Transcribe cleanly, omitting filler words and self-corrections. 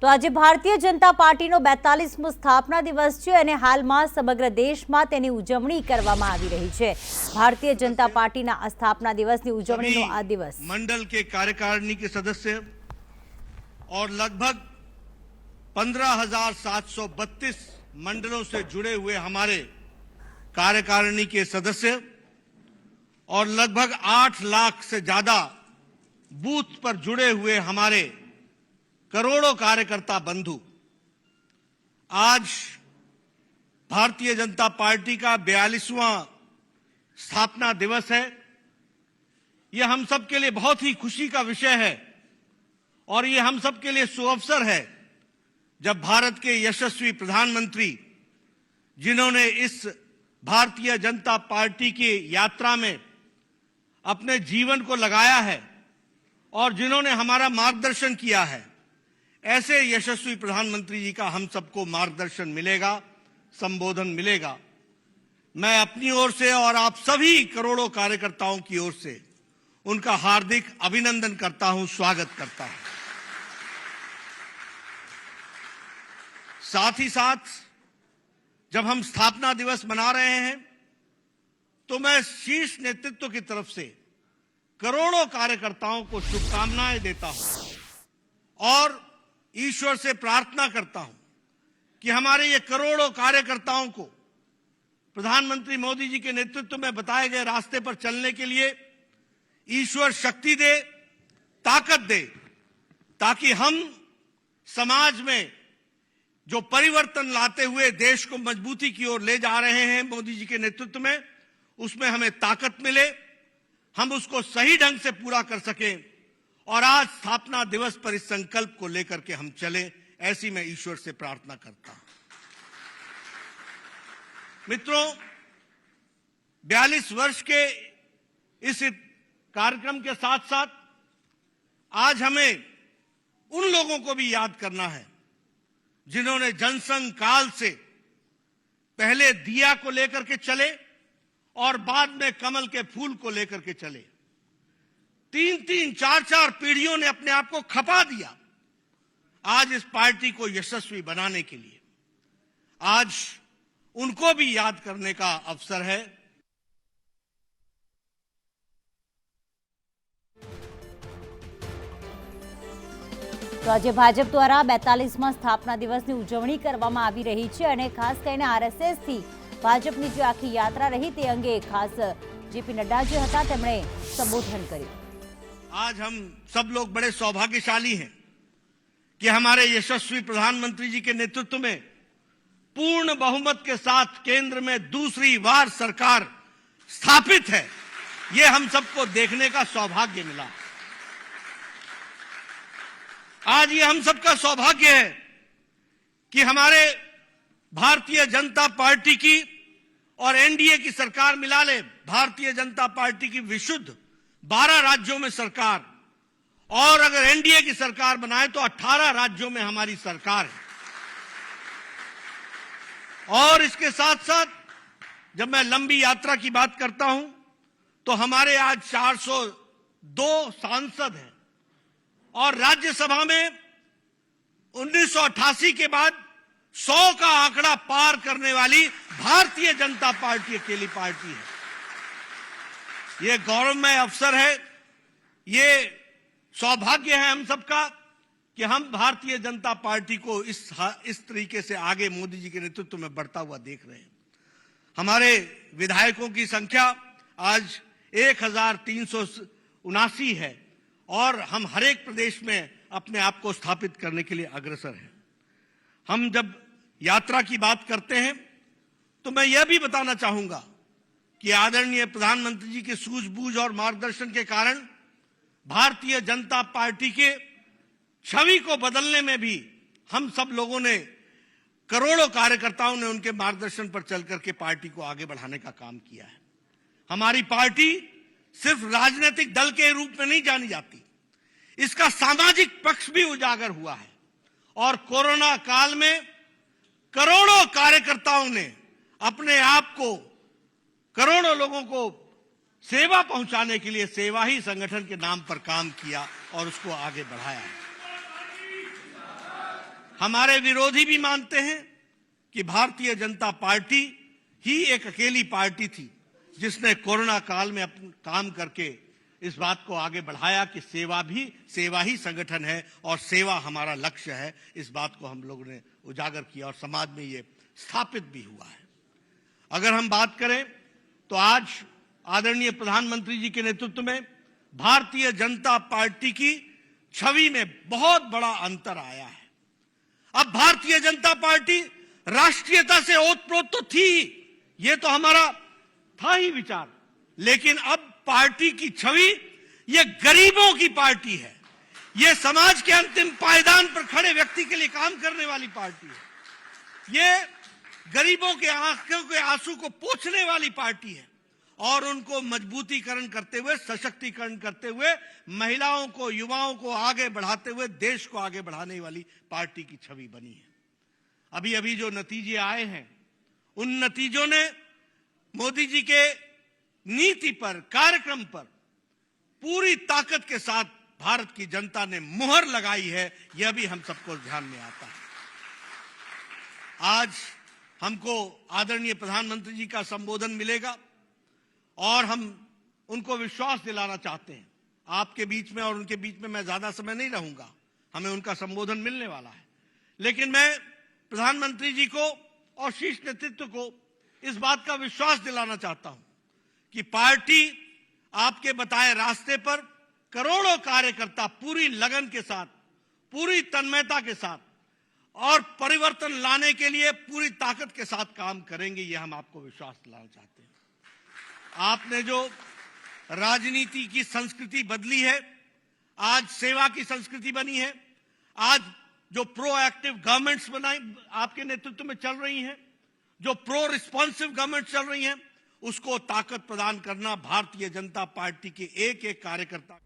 તો આજે ભારતીય જનતા પાર્ટીનો 42મો સ્થાપના દિવસ છે અને હાલમાં સમગ્ર દેશમાં તેની ઉજવણી કરવામાં આવી રહી છે। ભારતીય જનતા પાર્ટીના આ સ્થાપના દિવસની ઉજવણીનો આ દિવસ मंडल के कार्यकारिणी के सदस्य और लगभग 15,732 मंडलों से जुड़े हुए हमारे कार्यकारिणी के सदस्य और लगभग 8 लाख से ज्यादा बूथ पर जुड़े हुए हमारे करोड़ों कार्यकर्ता बंधु, आज भारतीय जनता पार्टी का 42वां स्थापना दिवस है। यह हम सब के लिए बहुत ही खुशी का विषय है और यह हम सब के लिए सुअवसर है जब भारत के यशस्वी प्रधानमंत्री, जिन्होंने इस भारतीय जनता पार्टी की यात्रा में अपने जीवन को लगाया है और जिन्होंने हमारा मार्गदर्शन किया है, ऐसे यशस्वी प्रधानमंत्री जी का हम सबको मार्गदर्शन मिलेगा, संबोधन मिलेगा। मैं अपनी ओर से और आप सभी करोड़ों कार्यकर्ताओं की ओर से उनका हार्दिक अभिनंदन करता हूं, स्वागत करता हूं। साथ ही साथ जब हम स्थापना दिवस मना रहे हैं तो मैं शीर्ष नेतृत्व की तरफ से करोड़ों कार्यकर्ताओं को शुभकामनाएं देता हूं और ईश्वर से प्रार्थना करता हूं कि हमारे ये करोड़ों कार्यकर्ताओं को प्रधानमंत्री मोदी जी के नेतृत्व में बताए गए रास्ते पर चलने के लिए ईश्वर शक्ति दे, ताकत दे, ताकि हम समाज में जो परिवर्तन लाते हुए देश को मजबूती की ओर ले जा रहे हैं मोदी जी के नेतृत्व में, उसमें हमें ताकत मिले, हम उसको सही ढंग से पूरा कर सकें और आज स्थापना दिवस पर इस संकल्प को लेकर के हम चले, ऐसी मैं ईश्वर से प्रार्थना करता हूं। मित्रों, 42 वर्ष के इस कार्यक्रम के साथ साथ आज हमें उन लोगों को भी याद करना है जिन्होंने जनसंघ काल से पहले दिया को लेकर के चले और बाद में कमल के फूल को लेकर के चले। 3-3, 4-4 पीढ़ियों ने अपने आप को खपा दिया आज इस पार्टी को यशस्वी बनाने के लिए। आज उनको भी याद करने का अवसर है। તો આજે ભાજપ દ્વારા 42મા સ્થાપના દિવસની ઉજવણી કરવામાં આવી રહી છે અને ખાસ કરીને આરએસએસ થી ભાજપની જે આખી યાત્રા રહી તે અંગે ખાસ જેપી નડ્ડા જે હતા તેમણે સંબોધન કર્યું। आज हम सब लोग बड़े सौभाग्यशाली हैं कि हमारे यशस्वी प्रधानमंत्री जी के नेतृत्व में पूर्ण बहुमत के साथ केंद्र में दूसरी बार सरकार स्थापित है। ये हम सबको देखने का सौभाग्य मिला। आज ये हम सबका सौभाग्य है कि हमारे भारतीय जनता पार्टी की और एनडीए की सरकार मिला ले, भारतीय जनता पार्टी की विशुद्ध 12 राज्यों में सरकार, और अगर एनडीए की सरकार बनाए तो 18 राज्यों में हमारी सरकार है। और इसके साथ साथ जब मैं लंबी यात्रा की बात करता हूं तो हमारे आज 402 सांसद हैं और राज्यसभा में 1988 के बाद 100 का आंकड़ा पार करने वाली भारतीय जनता पार्टी अकेली पार्टी है। ये गौरवमय अवसर है, ये सौभाग्य है हम सबका कि हम भारतीय जनता पार्टी को इस तरीके से आगे मोदी जी के नेतृत्व में बढ़ता हुआ देख रहे हैं। हमारे विधायकों की संख्या आज 1379 है और हम हर एक प्रदेश में अपने आप को स्थापित करने के लिए अग्रसर हैं। हम जब यात्रा की बात करते हैं तो मैं यह भी बताना चाहूंगा कि आदरणीय प्रधानमंत्री जी के सूझबूझ और मार्गदर्शन के कारण भारतीय जनता पार्टी के छवि को बदलने में भी हम सब लोगों ने, करोड़ों कार्यकर्ताओं ने उनके मार्गदर्शन पर चल करके पार्टी को आगे बढ़ाने का काम किया है। हमारी पार्टी सिर्फ राजनीतिक दल के रूप में नहीं जानी जाती, इसका सामाजिक पक्ष भी उजागर हुआ है और कोरोना काल में करोड़ों कार्यकर्ताओं ने अपने आप को, करोड़ों लोगों को सेवा पहुंचाने के लिए सेवा ही संगठन के नाम पर काम किया और उसको आगे बढ़ाया। हमारे विरोधी भी मानते हैं कि भारतीय जनता पार्टी ही एक अकेली पार्टी थी जिसने कोरोना काल में अपना काम करके इस बात को आगे बढ़ाया कि सेवा ही संगठन है और सेवा हमारा लक्ष्य है। इस बात को हम लोगों ने उजागर किया और समाज में ये स्थापित भी हुआ है। अगर हम बात करें तो आज आदरणीय प्रधानमंत्री जी के नेतृत्व में भारतीय जनता पार्टी की छवि में बहुत बड़ा अंतर आया है। अब भारतीय जनता पार्टी राष्ट्रीयता से ओतप्रोत तो थी, ये तो हमारा था ही विचार, लेकिन अब पार्टी की छवि ये गरीबों की पार्टी है, ये समाज के अंतिम पायदान पर खड़े व्यक्ति के लिए काम करने वाली पार्टी है, ये गरीबों के आंखों के आंसू को पोंछने वाली पार्टी है और उनको मजबूतीकरण करते हुए, सशक्तिकरण करते हुए, महिलाओं को, युवाओं को आगे बढ़ाते हुए देश को आगे बढ़ाने वाली पार्टी की छवि बनी है। अभी अभी जो नतीजे आए हैं उन नतीजों ने मोदी जी के नीति पर, कार्यक्रम पर पूरी ताकत के साथ भारत की जनता ने मुहर लगाई है, यह भी हम सबको ध्यान में आता है। आज हमको आदरणीय प्रधानमंत्री जी का संबोधन मिलेगा और हम उनको विश्वास दिलाना चाहते हैं। आपके बीच में और उनके बीच में मैं ज्यादा समय नहीं रहूंगा, हमें उनका संबोधन मिलने वाला है, लेकिन मैं प्रधानमंत्री जी को और शीर्ष नेतृत्व को इस बात का विश्वास दिलाना चाहता हूं कि पार्टी आपके बताए रास्ते पर करोड़ों कार्यकर्ता पूरी लगन के साथ, पूरी तन्मयता के साथ और परिवर्तन लाने के लिए पूरी ताकत के साथ काम करेंगे, यह हम आपको विश्वास दिलाना चाहते हैं। आपने जो राजनीति की संस्कृति बदली है, आज सेवा की संस्कृति बनी है, आज जो प्रोएक्टिव गवर्नमेंट्स बनाई आपके नेतृत्व में चल रही हैं, जो प्रो रिस्पॉन्सिव गवर्नमेंट चल रही हैं, उसको ताकत प्रदान करना भारतीय जनता पार्टी के एक एक कार्यकर्ता